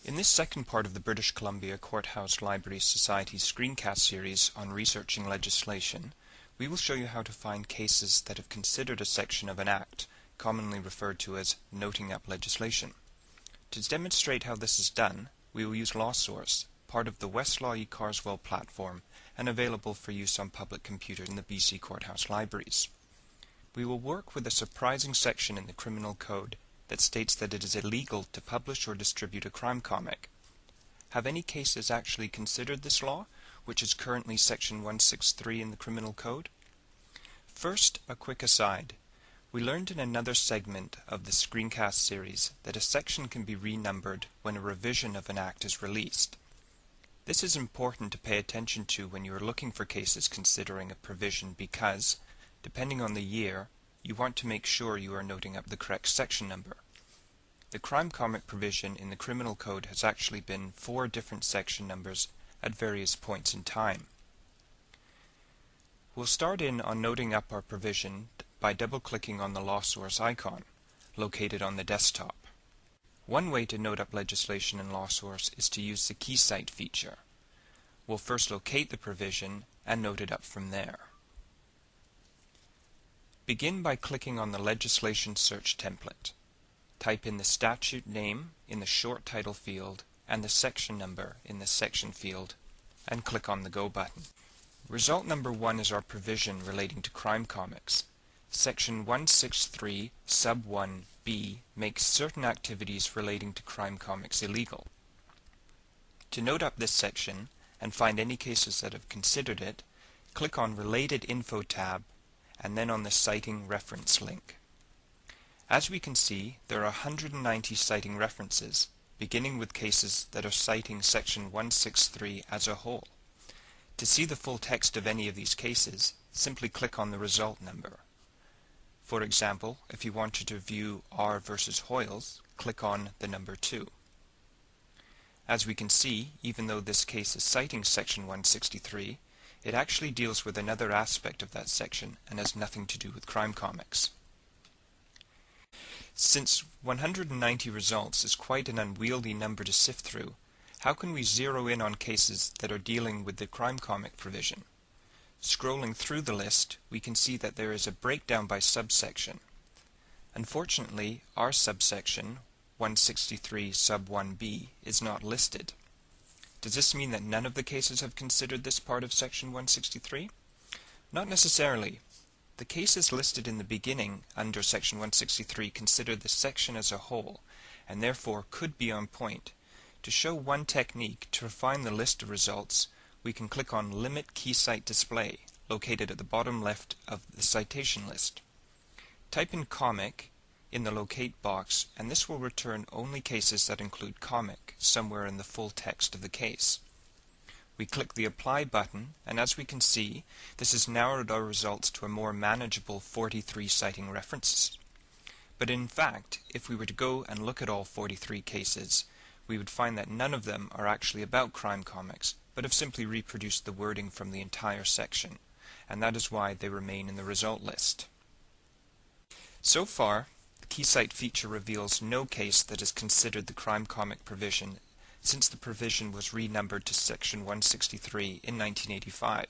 In this second part of the British Columbia Courthouse Library Society's screencast series on researching legislation, we will show you how to find cases that have considered a section of an Act, commonly referred to as noting up legislation. To demonstrate how this is done, we will use LawSource, part of the Westlaw eCarswell platform and available for use on public computers in the BC Courthouse Libraries. We will work with a surprising section in the Criminal Code that states that it is illegal to publish or distribute a crime comic. Have any cases actually considered this law, which is currently Section 163 in the Criminal Code? First, a quick aside. We learned in another segment of the screencast series that a section can be renumbered when a revision of an Act is released. This is important to pay attention to when you are looking for cases considering a provision because, depending on the year, you want to make sure you are noting up the correct section number. The crime comic provision in the Criminal Code has actually been 4 different section numbers at various points in time. We'll start in on noting up our provision by double-clicking on the LawSource icon, located on the desktop. One way to note up legislation in LawSource is to use the KeyCite feature. We'll first locate the provision and note it up from there. Begin by clicking on the legislation search template. Type in the statute name in the short title field and the section number in the section field, and click on the Go button. Result number 1 is our provision relating to crime comics. Section 163 sub 1b makes certain activities relating to crime comics illegal. To note up this section and find any cases that have considered it, click on Related Info tab and then on the Citing Reference link. As we can see, there are 190 citing references, beginning with cases that are citing Section 163 as a whole. To see the full text of any of these cases, simply click on the result number. For example, if you wanted to view R versus Hoyles, click on the number 2. As we can see, even though this case is citing Section 163, it actually deals with another aspect of that section and has nothing to do with crime comics. Since 190 results is quite an unwieldy number to sift through, how can we zero in on cases that are dealing with the crime comic provision? Scrolling through the list, we can see that there is a breakdown by subsection. Unfortunately, our subsection, 163 sub 1b, is not listed. Does this mean that none of the cases have considered this part of Section 163? Not necessarily. The cases listed in the beginning under Section 163 consider the section as a whole, and therefore could be on point. To show one technique to refine the list of results, we can click on Limit KeyCite Display, located at the bottom left of the citation list. Type in comic in the locate box, and this will return only cases that include comic somewhere in the full text of the case. We click the Apply button, and as we can see, this has narrowed our results to a more manageable 43 citing references. But in fact, if we were to go and look at all 43 cases, we would find that none of them are actually about crime comics, but have simply reproduced the wording from the entire section, and that is why they remain in the result list. So far, the KeyCite feature reveals no case that has considered the crime comic provision since the provision was renumbered to Section 163 in 1985.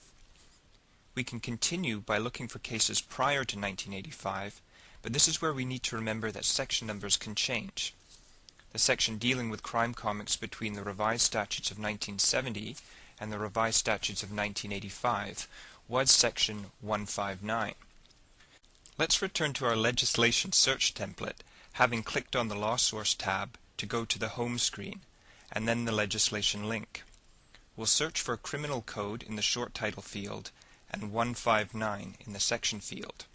We can continue by looking for cases prior to 1985, but this is where we need to remember that section numbers can change. The section dealing with crime comics between the revised statutes of 1970 and the revised statutes of 1985 was Section 159. Let's return to our legislation search template, having clicked on the LawSource tab to go to the home screen, and then the legislation link. We'll search for Criminal Code in the short title field and 159 in the section field.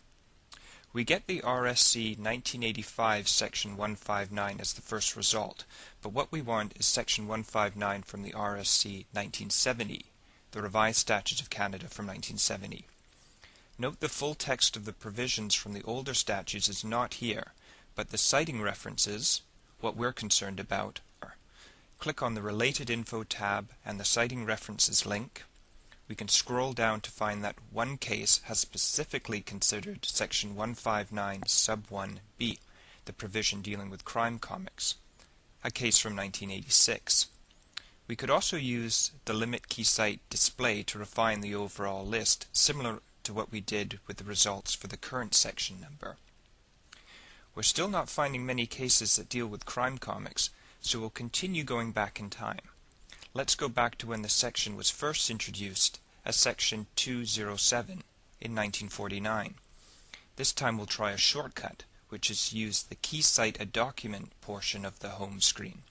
We get the RSC 1985 Section 159 as the first result, but what we want is Section 159 from the RSC 1970, the Revised Statutes of Canada from 1970. Note the full text of the provisions from the older statutes is not here, but the citing references, what we're concerned about, are. Click on the Related Info tab and the Citing References link. We can scroll down to find that one case has specifically considered Section 159 sub 1b, the provision dealing with crime comics. a case from 1986. We could also use the limit key site display to refine the overall list, similar to what we did with the results for the current section number. We're still not finding many cases that deal with crime comics, so we'll continue going back in time. Let's go back to when the section was first introduced as Section 207 in 1949. This time we'll try a shortcut, which is use the Key Cite a Document portion of the home screen.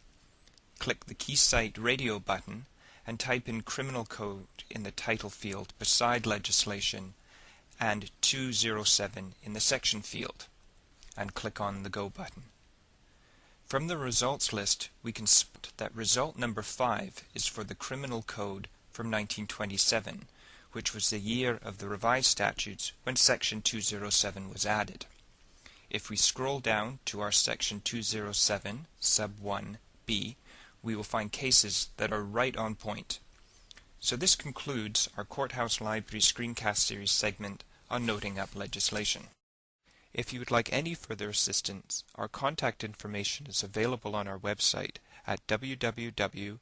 Click the Key Cite Radio button and type in criminal code in the title field beside legislation and 207 in the section field, and click on the Go button. From the results list, we can spot that result number 5 is for the criminal code from 1927, which was the year of the revised statutes when Section 207 was added. If we scroll down to our Section 207, Sub 1b, we will find cases that are right on point. So this concludes our Courthouse Library Screencast Series segment on noting up legislation. If you would like any further assistance, our contact information is available on our website at www.bccls.bc.ca.